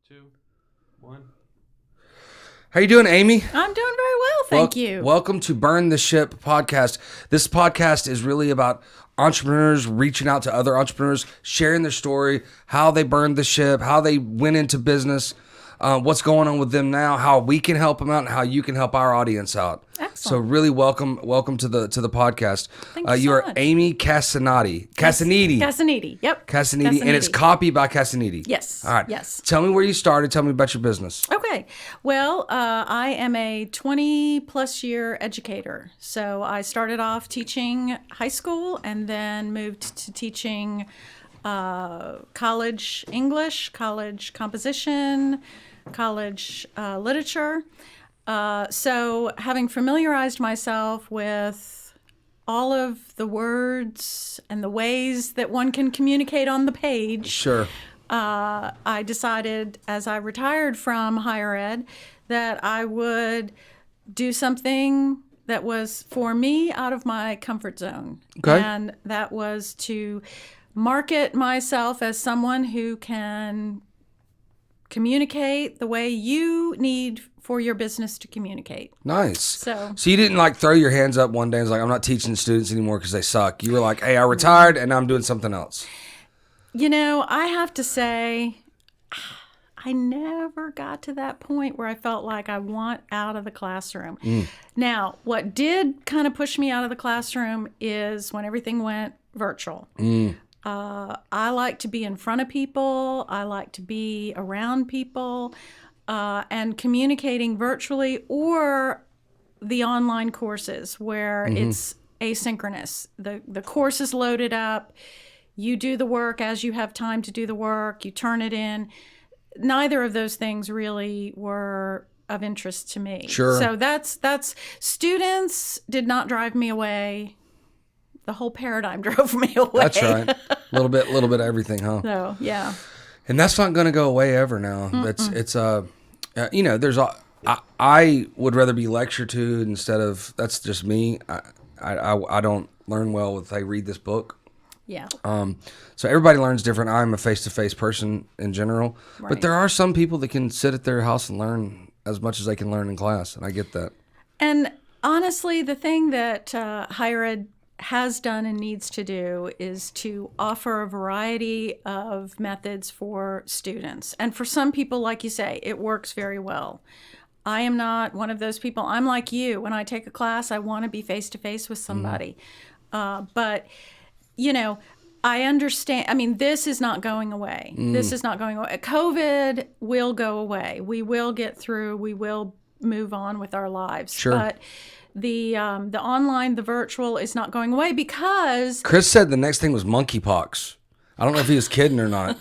2, 1. How you doing, Amy? I'm doing very well, thank you. Welcome to Burn the Ship podcast. This podcast is really about entrepreneurs reaching out to other entrepreneurs, sharing their story, how they burned the ship, how they went into business, what's going on with them now, how we can help them out, and how you can help our audience out. Excellent. So really welcome to the podcast. Thank you so are much. Amy Cassaniti. Cassaniti, yep. Cassaniti, and it's copied by Cassaniti. Yes. All right. Yes. Tell me where you started. Tell me about your business. Okay. Well, I am a 20-plus year educator. So I started off teaching high school and then moved to teaching college English, college composition, college literature. So having familiarized myself with all of the words and the ways that one can communicate on the page, Sure. I decided as I retired from higher ed that I would do something that was for me out of my comfort zone. Okay. And that was to market myself as someone who can communicate the way you need for your business to communicate. Nice. So you didn't like throw your hands up one day and was like, I'm not teaching students anymore because they suck. You were like, hey, I retired and now I'm doing something else. You know, I have to say, I never got to that point where I felt like I want out of the classroom. Now, what did kind of push me out of the classroom is when everything went virtual. I like to be in front of people. I like to be around people, and communicating virtually or the online courses where it's asynchronous. The course is loaded up. You do the work as you have time to do the work. You turn it in. Neither of those things really were of interest to me. Sure. So that's students did not drive me away. The whole paradigm drove me away. That's right. A little bit of everything, huh? So, yeah. And that's not going to go away ever now. There's I would rather be lectured to instead of, that's just me. I don't learn well if I read this book. Yeah. So everybody learns different. I'm a face-to-face person in general, but Right. there are some people that can sit at their house and learn as much as they can learn in class, and I get that. And honestly, the thing that higher ed has done and needs to do is to offer a variety of methods for students. And for some people, like you say, it works very well. I am not one of those people. I'm like you. When I take a class, I want to be face-to-face with somebody. But, you know, I understand. I mean, this is not going away. This is not going away. COVID will go away. We will get through. We will move on with our lives. Sure. But the online, the virtual is not going away because Chris said the next thing was monkeypox. I don't know if he was kidding or not.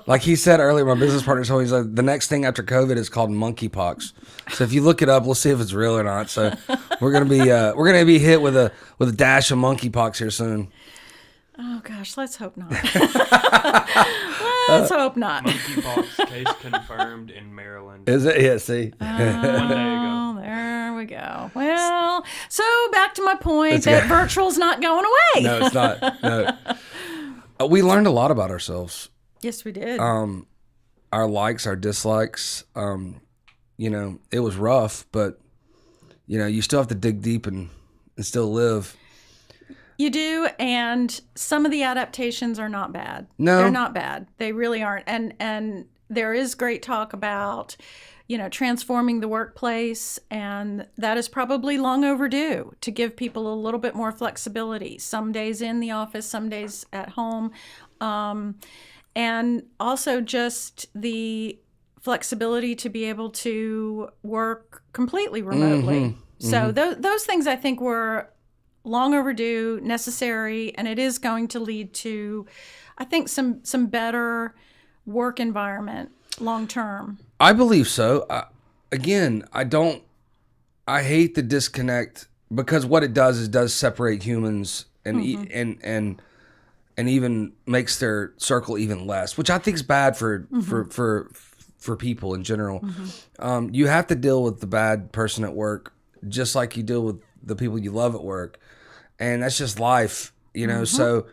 Like he said earlier, my business partner told me, he's like, the next thing after COVID is called monkeypox. So if you look it up, we'll see if it's real or not. So we're gonna be hit with a dash of monkeypox here soon. oh gosh, let's hope not. Let's hope not. Monkeypox case confirmed in Maryland. Is it? Yeah. See. 1 day ago. Oh, there we go. Well, so back to my point that virtual's not going away. No, it's not. No. We learned a lot about ourselves. Yes, we did. Our likes, our dislikes. It was rough, but you still have to dig deep and still live. You do, and some of the adaptations are not bad. No. They're not bad. They really aren't. And there is great talk about, transforming the workplace, and that is probably long overdue to give people a little bit more flexibility. Some days in the office, some days at home. And also just the flexibility to be able to work completely remotely. So those things I think were long overdue, necessary, and it is going to lead to, I think, some better work environment long term. I believe so. I hate the disconnect because what it does is does separate humans and even makes their circle even less, which I think is bad for people in general. You have to deal with the bad person at work just like you deal with the people you love at work. And that's just life, So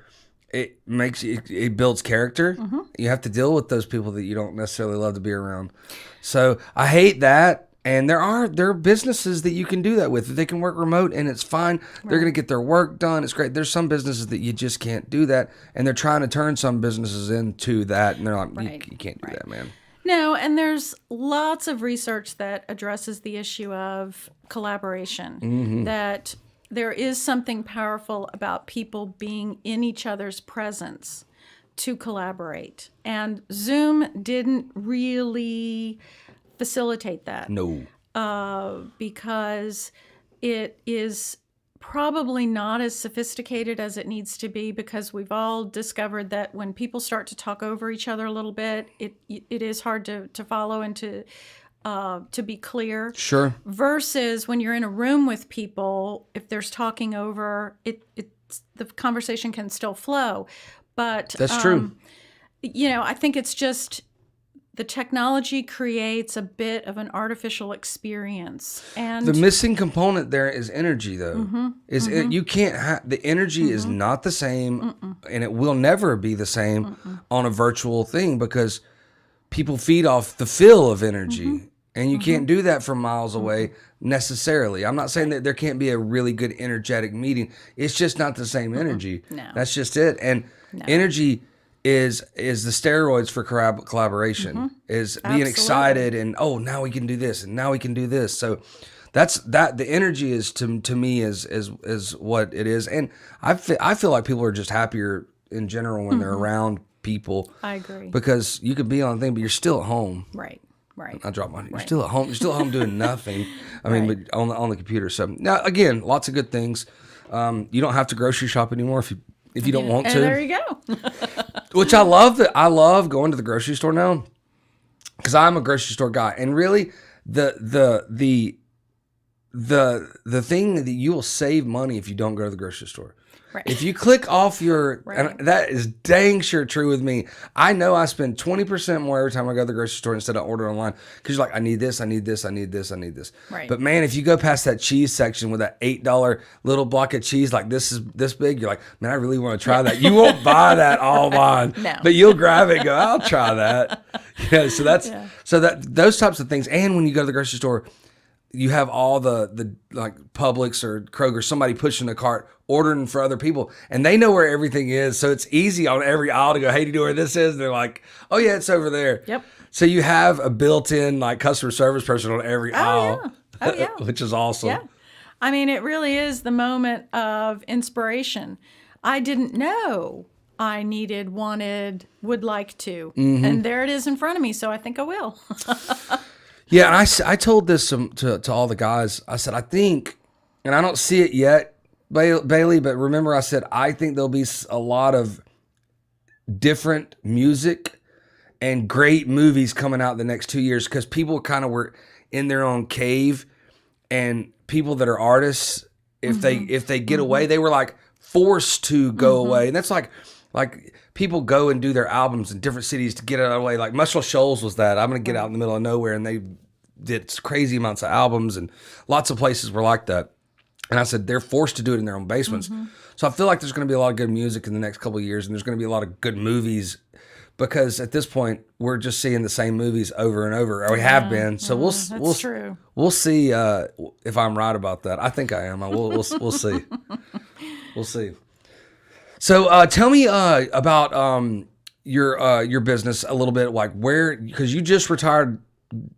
it makes it builds character. You have to deal with those people that you don't necessarily love to be around. So I hate that. And there are businesses that you can do that with. They can work remote and it's fine. They're going to get their work done. It's great. There's some businesses that you just can't do that. And they're trying to turn some businesses into that. And they're like, you can't do that, man. No, and there's lots of research that addresses the issue of collaboration, that there is something powerful about people being in each other's presence to collaborate. And Zoom didn't really facilitate that. No. Because it is probably not as sophisticated as it needs to be, because we've all discovered that when people start to talk over each other a little bit, it is hard to follow and to be clear. Sure. Versus when you're in a room with people, if there's talking over, the conversation can still flow. But that's true. I think it's just the technology creates a bit of an artificial experience, and the missing component there is energy, though. You can't have the energy is not the same, and it will never be the same on a virtual thing, because people feed off the feel of energy, and you can't do that from miles away necessarily. I'm not saying that there can't be a really good energetic meeting. It's just not the same energy. No. That's just it. And energy is the steroids for collaboration, is being excited and, oh, now we can do this and now we can do this. So the energy is to me is what it is. And I feel like people are just happier in general when they're around people. I agree. Because you could be on a thing, but you're still at home. Right. I dropped my. You're still at home. You're still at home doing nothing. I mean, but on the computer. So now again, lots of good things. You don't have to grocery shop anymore if you don't want to. There you go. Which I love I love going to the grocery store now, because I'm a grocery store guy, and really the thing that you will save money if you don't go to the grocery store. Right. If you click off and that is dang sure true with me. I know I spend 20% more every time I go to the grocery store instead of order online, because you're like, I need this, I need this, I need this, I need this. Right. But man, if you go past that cheese section with that $8 little block of cheese, like this is this big, you're like, man, I really want to try that. You won't buy that online, No. but you'll grab it and go, I'll try that. So those types of things. And when you go to the grocery store, you have all the like Publix or Kroger, somebody pushing a cart, ordering for other people, and they know where everything is. So it's easy on every aisle to go, hey, do you know where this is? And they're like, oh yeah, it's over there. Yep. So you have a built-in like customer service person on every aisle, which is awesome. Yeah. I mean, it really is the moment of inspiration. I didn't know I needed, wanted, would like to, and there it is in front of me. So I think I will. Yeah, and I told this to all the guys. I said, I think, and I don't see it yet, Bailey, but remember I said, I think there'll be a lot of different music and great movies coming out the next 2 years, because people kind of were in their own cave, and people that are artists, if they get away, they were like forced to go away. And that's like people go and do their albums in different cities to get out of the way. Like Muscle Shoals was that. I'm going to get out in the middle of nowhere, and they did crazy amounts of albums, and lots of places were like that. And I said, they're forced to do it in their own basements. So I feel like there's going to be a lot of good music in the next couple of years, and there's going to be a lot of good movies, because at this point we're just seeing the same movies over and over, or we have been. So we'll true. We'll see if I'm right about that. I think I am. We'll see. We'll see. So tell me about your business a little bit, like because you just retired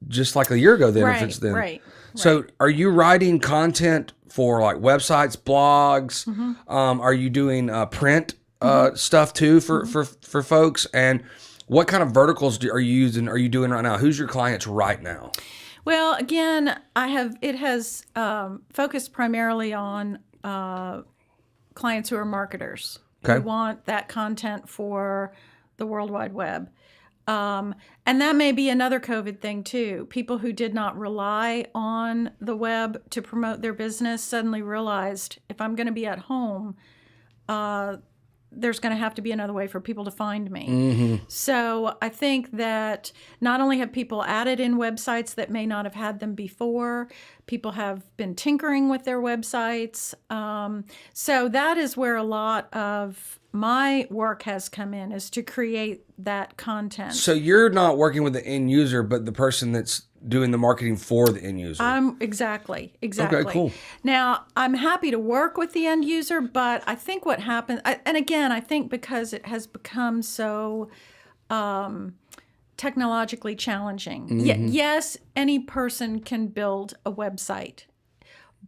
just like a year ago then, if it's then. Right. So are you writing content for like websites, blogs? Are you doing print stuff too for folks? And what kind of verticals are you doing right now? Who's your clients right now? Well, again, it has focused primarily on clients who are marketers. Okay. Who want that content for the World Wide Web. And that may be another COVID thing too. People who did not rely on the web to promote their business suddenly realized, if I'm going to be at home, there's going to have to be another way for people to find me. So I think that not only have people added in websites that may not have had them before, People have been tinkering with their websites. So that is where a lot of my work has come in, is to create that content. So you're not working with the end user, but the person that's doing the marketing for the end user. Exactly. Okay, cool. Now, I'm happy to work with the end user, but I think what happens, and again, I think because it has become so technologically challenging. Yes, any person can build a website,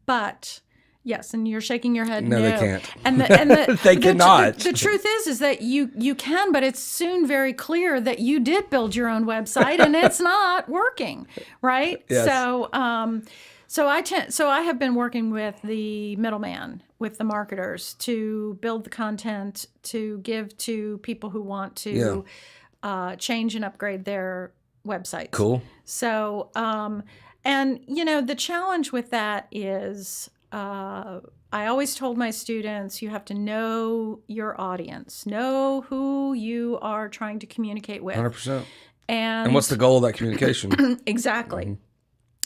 but yes, and you're shaking your head. No, they can't. And They cannot. The truth is that you can, but it's soon very clear that you did build your own website and it's not working, right? Yes. So I have been working with the middleman, with the marketers, to build the content to give to people who want to change and upgrade their websites. Cool. So, and the challenge with that is, I always told my students, you have to know your audience, know who you are trying to communicate with. 100%. And what's the goal of that communication? Exactly.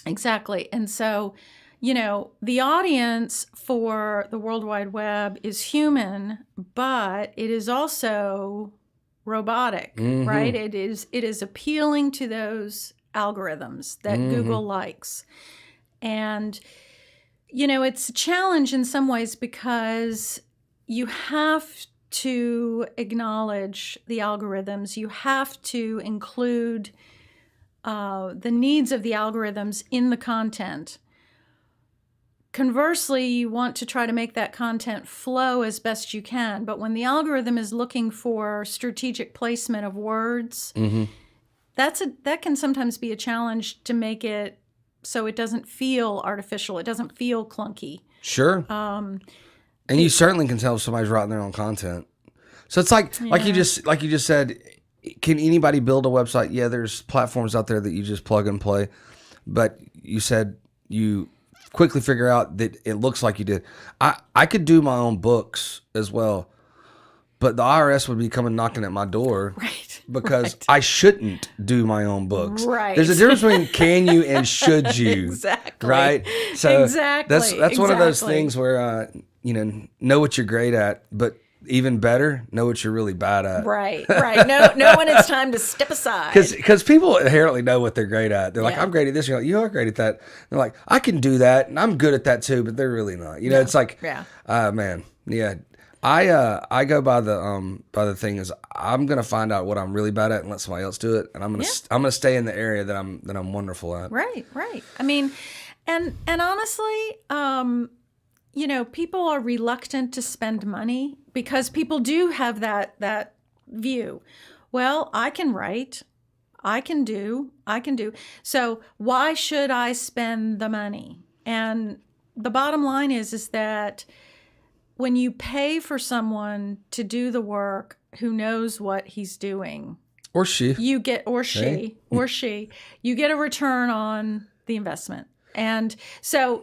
Exactly. And so, the audience for the World Wide Web is human, but it is also robotic, right? It is appealing to those algorithms that Google likes. And it's a challenge in some ways, because you have to acknowledge the algorithms. You have to include the needs of the algorithms in the content. Conversely, you want to try to make that content flow as best you can. But when the algorithm is looking for strategic placement of words, that can sometimes be a challenge to make it so it doesn't feel artificial. It doesn't feel clunky. Sure. And you certainly can tell if somebody's writing their own content. So it's like you just said, can anybody build a website? Yeah, there's platforms out there that you just plug and play. But you said you quickly figure out that it looks like you did. I could do my own books as well, but the IRS would be coming knocking at my door. Right. Because I shouldn't do my own books. Right. There's a difference between can you and should you. Exactly. Right? So exactly. that's one of those things where know what you're great at, but even better, know what you're really bad at. Right. Know when it's time to step aside. Because people inherently know what they're great at. They're like, I'm great at this. You're like, you are great at that. They're like, I can do that, and I'm good at that too, but they're really not. It's like, man, yeah. I go by the thing is, I'm gonna find out what I'm really bad at and let somebody else do it, and I'm gonna stay in the area that I'm wonderful at. Right. I mean, and honestly, people are reluctant to spend money because people do have that view. Well, I can write, I can do. So why should I spend the money? And the bottom line is that when you pay for someone to do the work who knows what he's doing, or she, you get you get a return on the investment. And so,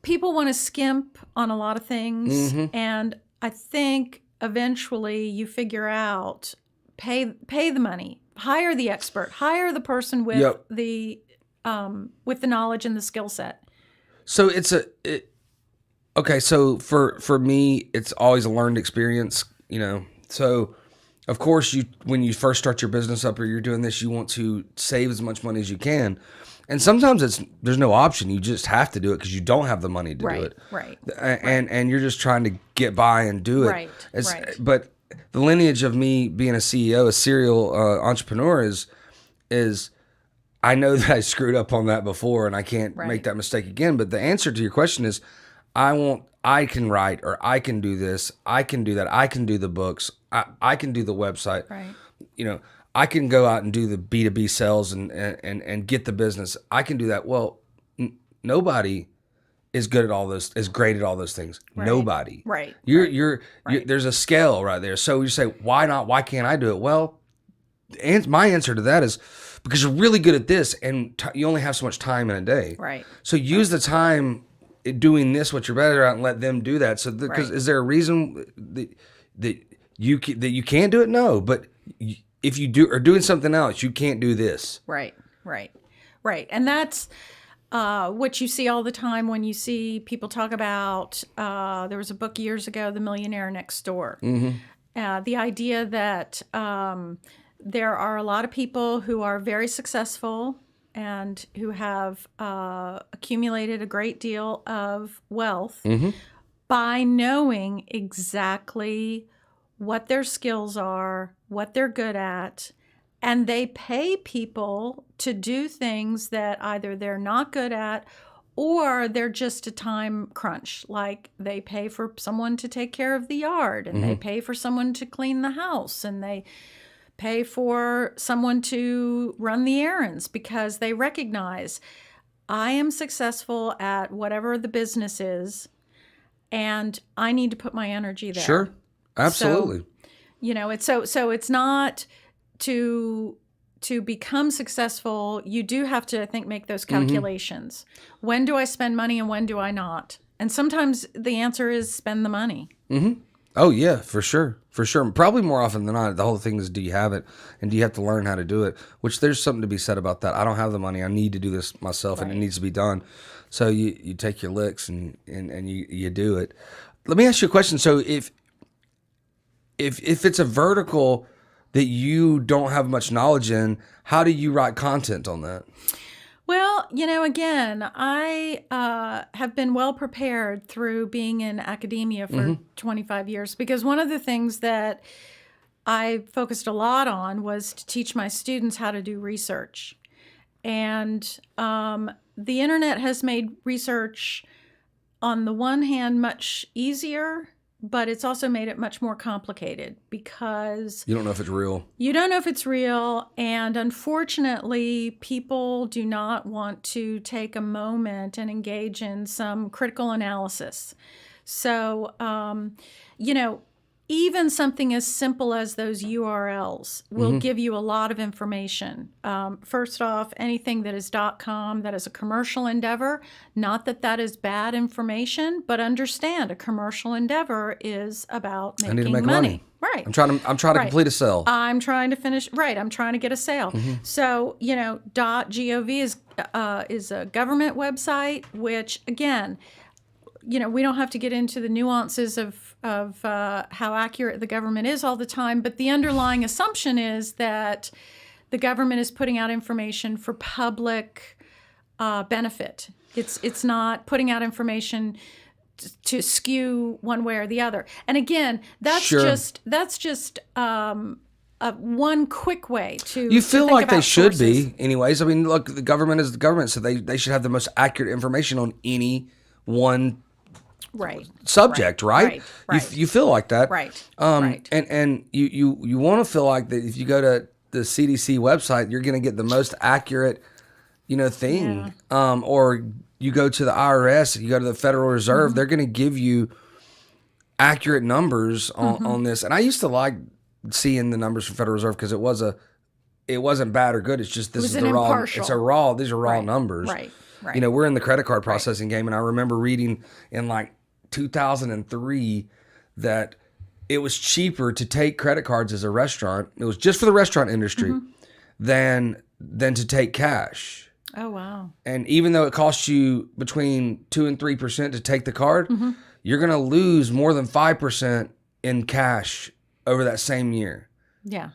people want to skimp on a lot of things. And I think eventually you figure out, pay the money, hire the expert, hire the person with the knowledge and the skill set. So okay, so for me, it's always a learned experience, So, of course, when you first start your business up or you're doing this, you want to save as much money as you can. And sometimes there's no option. You just have to do it because you don't have the money to do it. Right. And you're just trying to get by and do it. Right. But the lineage of me being a CEO, a serial entrepreneur is I know that I screwed up on that before and I can't make that mistake again. But the answer to your question is, I can write, or I can do this, I can do that, I can do the books, I can do the website. Right. I can go out and do the B2B sales and get the business. I can do that. Well, nobody is good at all those, is great at all those things. Right. Nobody. Right. You're there's a scale right there. So you say, why not? Why can't I do it? Well, my answer to that is because you're really good at this and you only have so much time in a day. Right. So use the time doing this, what you're better at, and let them do that. So, because is there a reason that you can't do it? No, but if you are doing something else, you can't do this. Right. And that's, what you see all the time when you see people talk about, there was a book years ago, The Millionaire Next Door. The idea that there are a lot of people who are very successful and who have accumulated a great deal of wealth by knowing exactly what their skills are, what they're good at, and they pay people to do things that either they're not good at or they're just a time crunch. Like they pay for someone to take care of the yard, and they pay for someone to clean the house, and they pay for someone to run the errands because they recognize I am successful at whatever the business is, and I need to put my energy there. Sure. Absolutely. So, so it's not to become successful. You do have to, I think, make those calculations. When do I spend money and when do I not? And sometimes the answer is spend the money. Oh yeah, for sure. For sure. Probably more often than not, the whole thing is, do you have it? And do you have to learn how to do it? Which there's something to be said about that. I don't have the money. I need to do this myself, and it needs to be done. So you take your licks and you do it. Let me ask you a question. So if it's a vertical that you don't have much knowledge in, how do you write content on that? Well, again, I have been well prepared through being in academia for 25 years, because one of the things that I focused a lot on was to teach my students how to do research. And the internet has made research, on the one hand, much easier, but it's also made it much more complicated because you don't know if it's real. You don't know if it's real. And unfortunately, people do not want to take a moment and engage in some critical analysis. So, even something as simple as those URLs will give you a lot of information. First off, anything that is .com, that is a commercial endeavor, not that that is bad information, but understand a commercial endeavor is about making I need to make money. Right. I'm trying to complete a sale. I'm trying to finish. Right. I'm trying to get a sale. So, .gov is a government website, which again, we don't have to get into the nuances of how accurate the government is all the time, but the underlying assumption is that the government is putting out information for public benefit. It's not putting out information to skew one way or the other. And again, that's just one quick way to. You feel think like they about should sources. be, anyways. I mean, look, the government is the government, so they should have the most accurate information on any one subject, right? You feel like that, right? And you want to feel like that if you go to the CDC website, you're going to get the most accurate, thing. Or you go to the IRS, you go to the Federal Reserve, they're going to give you accurate numbers on this. And I used to like seeing the numbers from Federal Reserve because it wasn't bad or good. It's just these are raw numbers. Right. We're in the credit card processing game, and I remember reading in like 2003 that it was cheaper to take credit cards as a restaurant. It was just for the restaurant industry than to take cash. Oh, wow. And even though it costs you between 2% and 3% to take the card, you're going to lose more than 5% in cash over that same year. Yeah.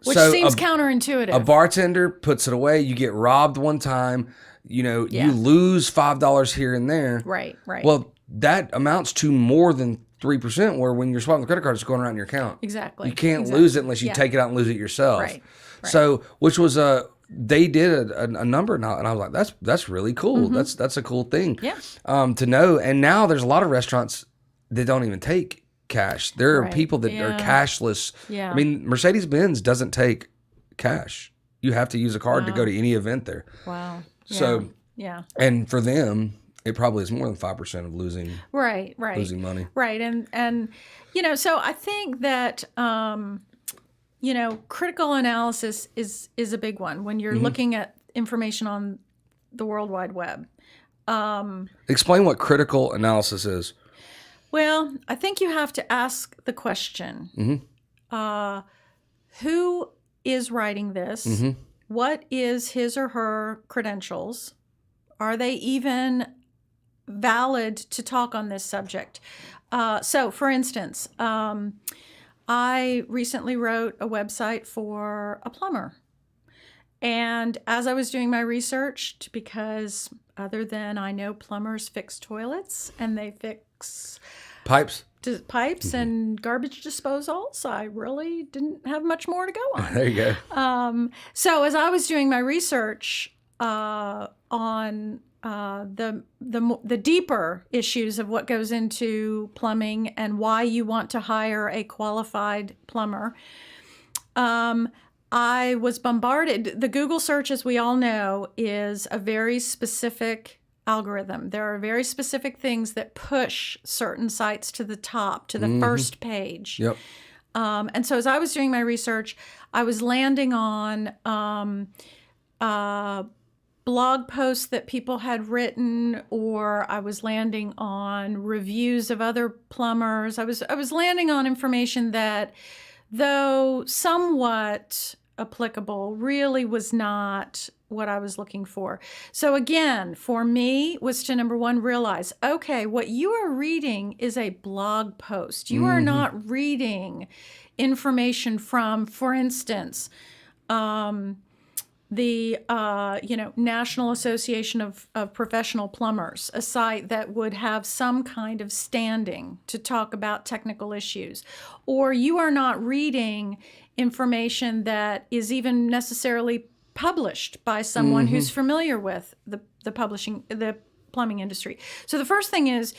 Which seems counterintuitive. A bartender puts it away. You get robbed one time. You lose $5 here and there. Right. Well, that amounts to more than 3%, where when you're swiping the credit card, it's going around in your account. Exactly. You can't lose it unless you take it out and lose it yourself. Right. So, which was they did a number now, and I was like, that's really cool. That's a cool thing. Yeah. To know. And now there's a lot of restaurants that don't even take cash. There are people that are cashless. Yeah. I mean, Mercedes-Benz doesn't take cash. You have to use a card to go to any event there. Wow. So, yeah. And for them, it probably is more than 5% of losing losing money. Right. And so I think that critical analysis is a big one when you're looking at information on the World Wide Web. Explain what critical analysis is. Well, I think you have to ask the question, who is writing this? What is his or her credentials? Are they even valid to talk on this subject? So, for instance, I recently wrote a website for a plumber. And as I was doing my research, because other than I know plumbers fix toilets and they fix Pipes. pipes and garbage disposals, I really didn't have much more to go on. There you go. So as I was doing my research on the deeper issues of what goes into plumbing and why you want to hire a qualified plumber, I was bombarded. The Google search, as we all know, is a very specific algorithm. There are very specific things that push certain sites to the top, to the first page. Yep. And so as I was doing my research, I was landing on blog posts that people had written, or I was landing on reviews of other plumbers. I was landing on information that, though somewhat applicable, really was not what I was looking for. So again, for me, was to, number one, realize, okay, what you are reading is a blog post. You are not reading information from, for instance, the National Association of Professional Plumbers, a site that would have some kind of standing to talk about technical issues. Or you are not reading information that is even necessarily published by someone who's familiar with the plumbing industry. So the first thing is,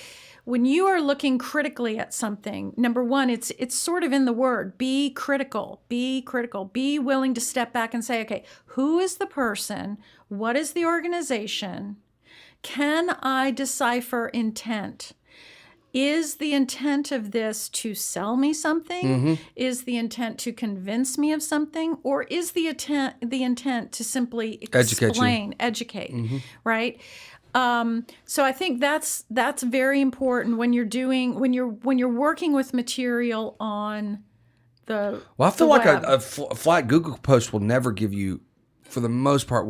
when you are looking critically at something, number one, it's sort of in the word, be critical, be willing to step back and say, okay, who is the person? What is the organization? Can I decipher intent? Is the intent of this to sell me something? Is the intent to convince me of something? Or is the intent to simply explain, educate, right? So I think that's very important when you're working with material on the Well, I feel the like web. a flat Google post will never give you, for the most part,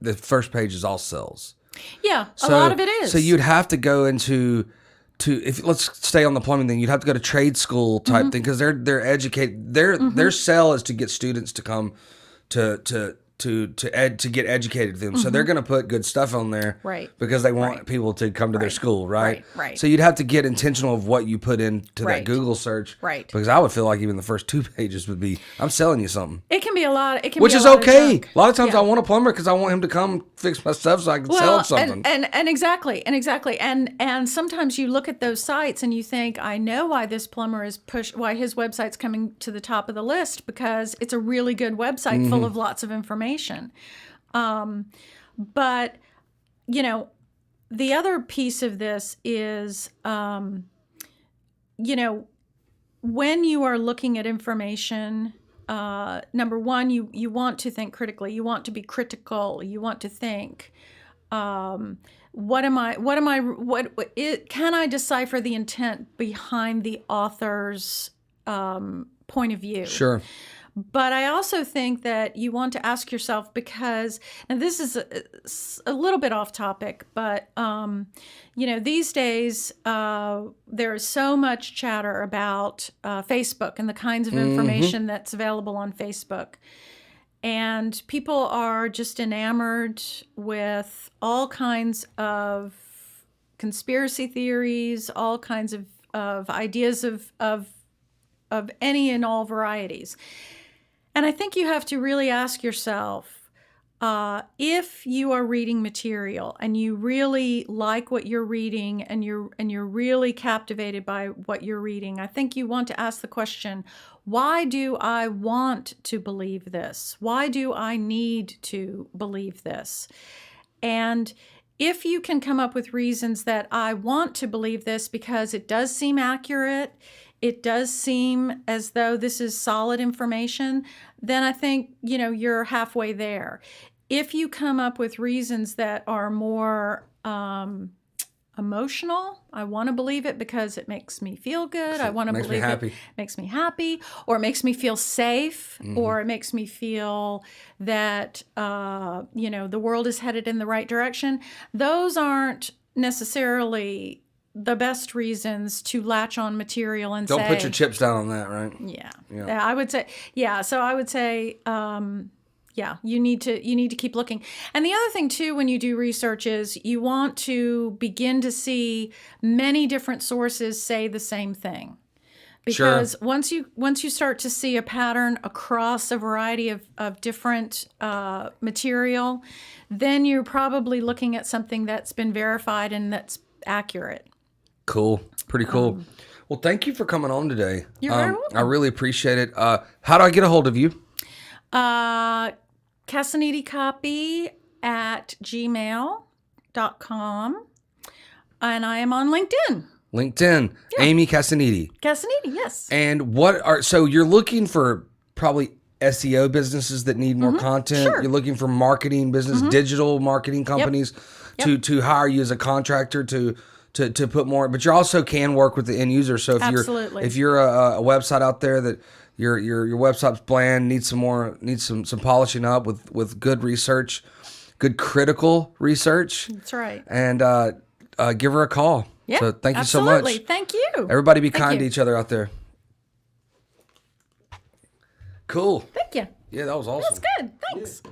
the first page is all sales. Yeah, a lot of it is. So you'd have to go into if let's stay on the plumbing thing, you'd have to go to trade school type thing, because they're educated. Their sell is to get students to come to get educated to them. So they're going to put good stuff on there, Right. because they want people to come to their school, right? Right. So you'd have to get intentional of what you put into Right. that Google search, Right. Because I would feel like even the first 2 pages would be, I'm selling you something. It can be a lot. It can Which be a is lot okay. Of junk. A lot of times Yeah. I want a plumber because I want him to come fix my stuff so I can sell him something. And exactly. And sometimes you look at those sites and you think, I know why this plumber is why his website's coming to the top of the list, because it's a really good website full of lots of information. But the other piece of this is, when you are looking at information, number one, you want to think critically. You want to be critical. You want to think, can I decipher the intent behind the author's point of view? Sure. But I also think that you want to ask yourself, because, and this is a little bit off topic, but, these days there is so much chatter about Facebook and the kinds of information that's available on Facebook. And people are just enamored with all kinds of conspiracy theories, all kinds of ideas of any and all varieties. And I think you have to really ask yourself, if you are reading material and you really like what you're reading and you're really captivated by what you're reading, I think you want to ask the question, why do I want to believe this? Why do I need to believe this? And if you can come up with reasons that I want to believe this because it does seem accurate, it does seem as though this is solid information, then I think, you're halfway there. If you come up with reasons that are more emotional. I want to believe it because it makes me feel good. I want to Makes me believe happy. it makes me happy, or it makes me feel safe, or it makes me feel that the world is headed in the right direction. Those aren't necessarily the best reasons to latch on material and Don't say, put your chips down on that, right? yeah. I would say, so I would say, you need to keep looking. And the other thing too, when you do research, is you want to begin to see many different sources say the same thing. Because once you start to see a pattern across a variety of different material, then you're probably looking at something that's been verified and that's accurate. Cool. Pretty cool. Well, thank you for coming on today. You're very welcome. I really appreciate it. How do I get a hold of you? CassaniTiCopy@gmail.com. And I am on LinkedIn. LinkedIn. Yeah. Amy Cassaniti. Cassaniti, yes. And so you're looking for probably SEO businesses that need more content. Sure. You're looking for marketing business, digital marketing companies to hire you as a contractor to put more, but you also can work with the end user. So if you're a website out there that your website's bland, needs some polishing up with good research, good critical research. That's right. And give her a call. Yeah, so thank you absolutely. so much. Thank you. Everybody be kind to each other out there. Cool. Thank you. Yeah, that was awesome. That's good. Thanks. Yeah.